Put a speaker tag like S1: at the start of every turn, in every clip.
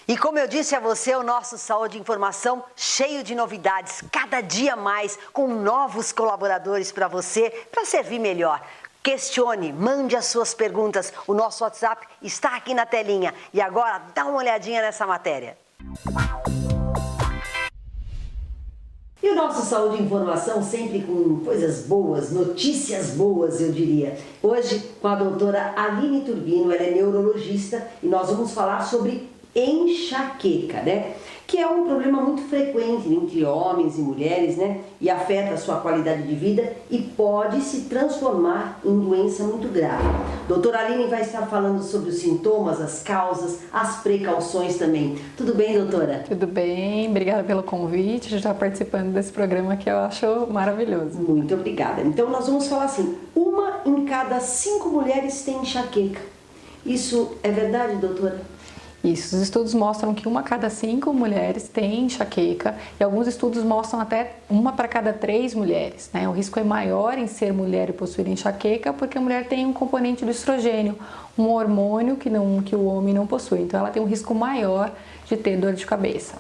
S1: E como eu disse a você, o nosso Saúde e Informação cheio de novidades, cada dia mais, com novos colaboradores para você, para servir melhor. Questione, mande as suas perguntas, o nosso WhatsApp está aqui na telinha. E agora, dá uma olhadinha nessa matéria. E o nosso Saúde e Informação sempre com coisas boas, notícias boas, eu diria. Hoje, com a doutora Aline Turbino, ela é neurologista e nós vamos falar sobre enxaqueca, né? Que é um problema muito frequente entre homens e mulheres, né? E afeta a sua qualidade de vida e pode se transformar em doença muito grave. Doutora Aline vai estar falando sobre os sintomas, as causas, as precauções também. Tudo bem, doutora?
S2: Tudo bem, obrigada pelo convite, de estar participando desse programa que eu acho maravilhoso.
S1: Muito obrigada. Então nós vamos falar assim, 1 em cada 5 mulheres tem enxaqueca. Isso é verdade, doutora?
S2: Isso, os estudos mostram que 1 a cada 5 mulheres tem enxaqueca e alguns estudos mostram até 1 para cada 3 mulheres, né? O risco é maior em ser mulher e possuir enxaqueca porque a mulher tem um componente do estrogênio, um hormônio que o homem não possui, então ela tem um risco maior de ter dor de cabeça.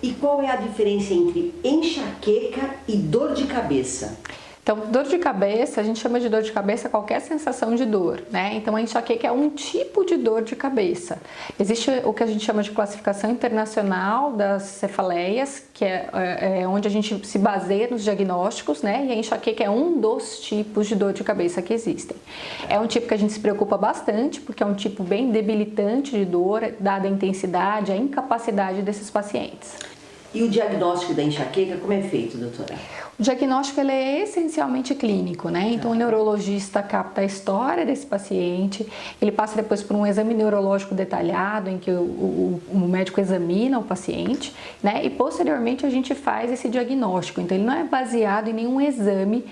S1: E qual é a diferença entre enxaqueca e dor de cabeça?
S2: Então, dor de cabeça, a gente chama de dor de cabeça qualquer sensação de dor, né? Então, a enxaqueca é um tipo de dor de cabeça. Existe o que a gente chama de classificação internacional das cefaleias, que é onde a gente se baseia nos diagnósticos, né? E a enxaqueca é um dos tipos de dor de cabeça que existem. É um tipo que a gente se preocupa bastante, porque é um tipo bem debilitante de dor, dada a intensidade, a incapacidade desses pacientes.
S1: E o diagnóstico da enxaqueca, como é feito, doutora?
S2: O diagnóstico ele é essencialmente clínico, né? Então o neurologista capta a história desse paciente, ele passa depois por um exame neurológico detalhado em que o médico examina o paciente, né? E posteriormente a gente faz esse diagnóstico. Então ele não é baseado em nenhum exame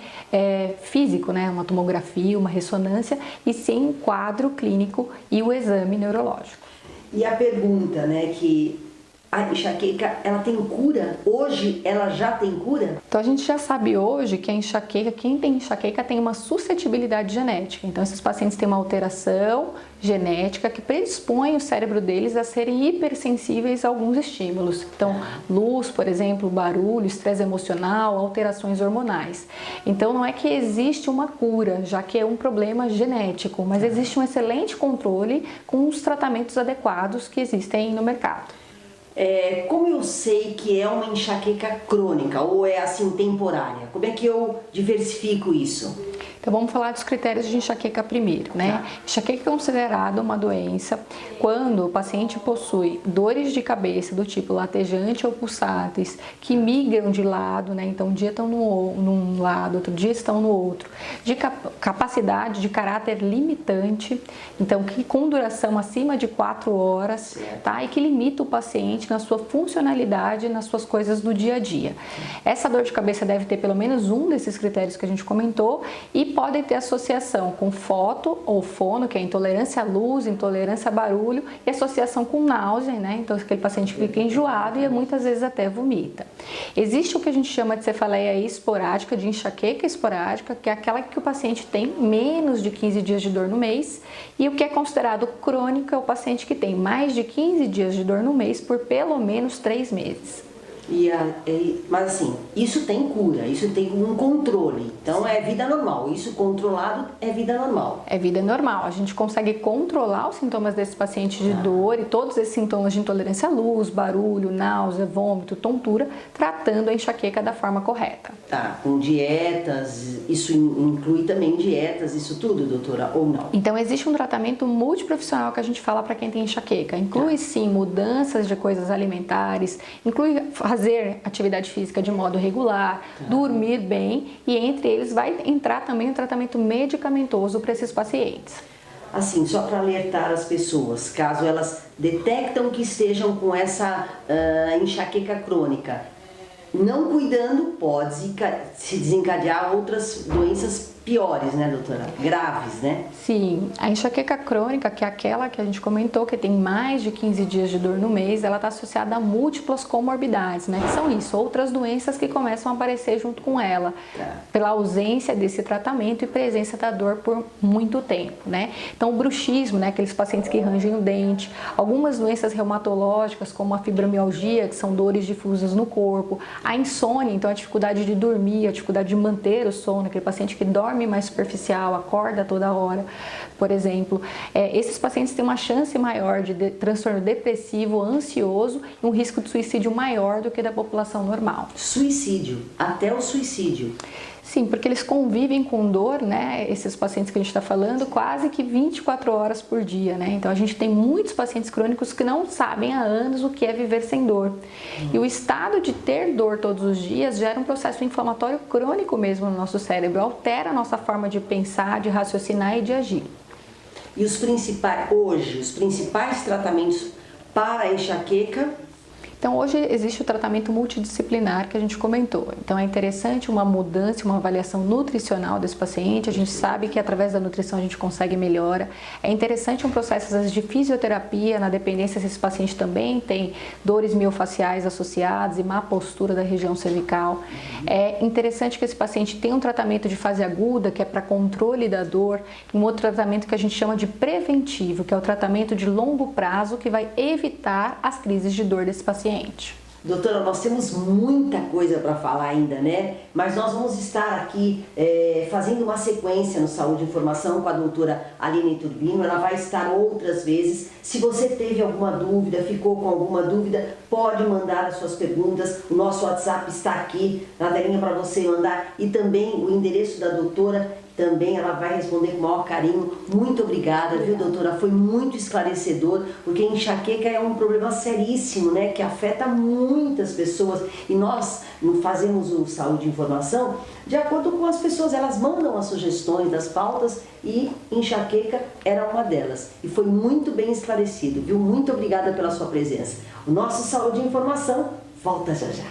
S2: físico, né? Uma tomografia, uma ressonância, e sim um quadro clínico e o exame neurológico.
S1: E a pergunta, né, que a enxaqueca, ela tem cura? Hoje ela já tem cura?
S2: Então a gente já sabe hoje que a enxaqueca, quem tem enxaqueca tem uma suscetibilidade genética. Então esses pacientes têm uma alteração genética que predispõe o cérebro deles a serem hipersensíveis a alguns estímulos. Então luz, por exemplo, barulho, estresse emocional, alterações hormonais. Então não é que existe uma cura, já que é um problema genético, mas existe um excelente controle com os tratamentos adequados que existem no mercado.
S1: Como eu sei que é uma enxaqueca crônica ou é assim temporária? Como é que eu diversifico isso?
S2: Então vamos falar dos critérios de enxaqueca primeiro, né? Enxaqueca é considerada uma doença quando o paciente possui dores de cabeça do tipo latejante ou pulsantes, que migram de lado, né? Então um dia estão num lado, outro dia estão no outro. De capacidade de caráter limitante, então que com duração acima de 4 horas, tá? E que limita o paciente na sua funcionalidade, nas suas coisas do dia a dia. Essa dor de cabeça deve ter pelo menos um desses critérios que a gente comentou e podem ter associação com foto ou fono, que é intolerância à luz, intolerância a barulho, e associação com náusea, né? Então aquele paciente fica enjoado e muitas vezes até vomita. Existe o que a gente chama de cefaleia esporádica, de enxaqueca esporádica, que é aquela que o paciente tem menos de 15 dias de dor no mês, e o que é considerado crônica é o paciente que tem mais de 15 dias de dor no mês por pelo menos 3 meses.
S1: Mas assim, isso tem cura, isso tem um controle, então é vida normal, isso controlado é vida normal.
S2: É vida normal, a gente consegue controlar os sintomas desses pacientes de dor e todos esses sintomas de intolerância à luz, barulho, náusea, vômito, tontura, tratando a enxaqueca da forma correta.
S1: Tá, com dietas, isso inclui também dietas, isso tudo, doutora, ou não?
S2: Então existe um tratamento multiprofissional que a gente fala para quem tem enxaqueca, inclui sim mudanças de coisas alimentares, inclui fazer atividade física de modo regular, dormir bem, e entre eles vai entrar também o tratamento medicamentoso para esses pacientes.
S1: Assim, só para alertar as pessoas, caso elas detectam que estejam com essa enxaqueca crônica, não cuidando pode se desencadear outras doenças piores, né, doutora? Graves, né?
S2: Sim, a enxaqueca crônica, que é aquela que a gente comentou, que tem mais de 15 dias de dor no mês, ela está associada a múltiplas comorbidades, né? Que são isso, outras doenças que começam a aparecer junto com ela, pela ausência desse tratamento e presença da dor por muito tempo, né? Então, o bruxismo, né? Aqueles pacientes que rangem o dente, algumas doenças reumatológicas, como a fibromialgia, que são dores difusas no corpo, a insônia, então a dificuldade de dormir, a dificuldade de manter o sono, aquele paciente que dorme mais superficial, acorda toda hora, por exemplo. Esses pacientes têm uma chance maior de transtorno depressivo, ansioso e um risco de suicídio maior do que da população normal.
S1: Suicídio, até o suicídio.
S2: Sim, porque eles convivem com dor, né? Esses pacientes que a gente está falando, quase que 24 horas por dia, né? Então a gente tem muitos pacientes crônicos que não sabem há anos o que é viver sem dor. E o estado de ter dor todos os dias gera um processo inflamatório crônico mesmo no nosso cérebro, altera a nossa forma de pensar, de raciocinar e de agir.
S1: E os principais tratamentos para a enxaqueca?
S2: Então, hoje existe o tratamento multidisciplinar que a gente comentou. Então, é interessante uma mudança, uma avaliação nutricional desse paciente. A gente sabe que através da nutrição a gente consegue melhora. É interessante um processo, às vezes, de fisioterapia, na dependência se esse paciente também tem dores miofaciais associadas e má postura da região cervical. É interessante que esse paciente tenha um tratamento de fase aguda, que é para controle da dor, e um outro tratamento que a gente chama de preventivo, que é o tratamento de longo prazo, que vai evitar as crises de dor desse paciente.
S1: Doutora, nós temos muita coisa para falar ainda, né? Mas nós vamos estar aqui fazendo uma sequência no Saúde e Informação com a doutora Aline Turbino. Ela vai estar outras vezes. Se você teve alguma dúvida, ficou com alguma dúvida, pode mandar as suas perguntas. O nosso WhatsApp está aqui na telinha para você mandar. E também o endereço da doutora, também ela vai responder com o maior carinho. Muito obrigada, viu, doutora? Foi muito esclarecedor, porque enxaqueca é um problema seríssimo, né? Que afeta muitas pessoas. E nós fazemos o Saúde e Informação de acordo com as pessoas. Elas mandam as sugestões das pautas e enxaqueca era uma delas. E foi muito bem esclarecido, viu? Muito obrigada pela sua presença. O nosso Saúde e Informação volta já já.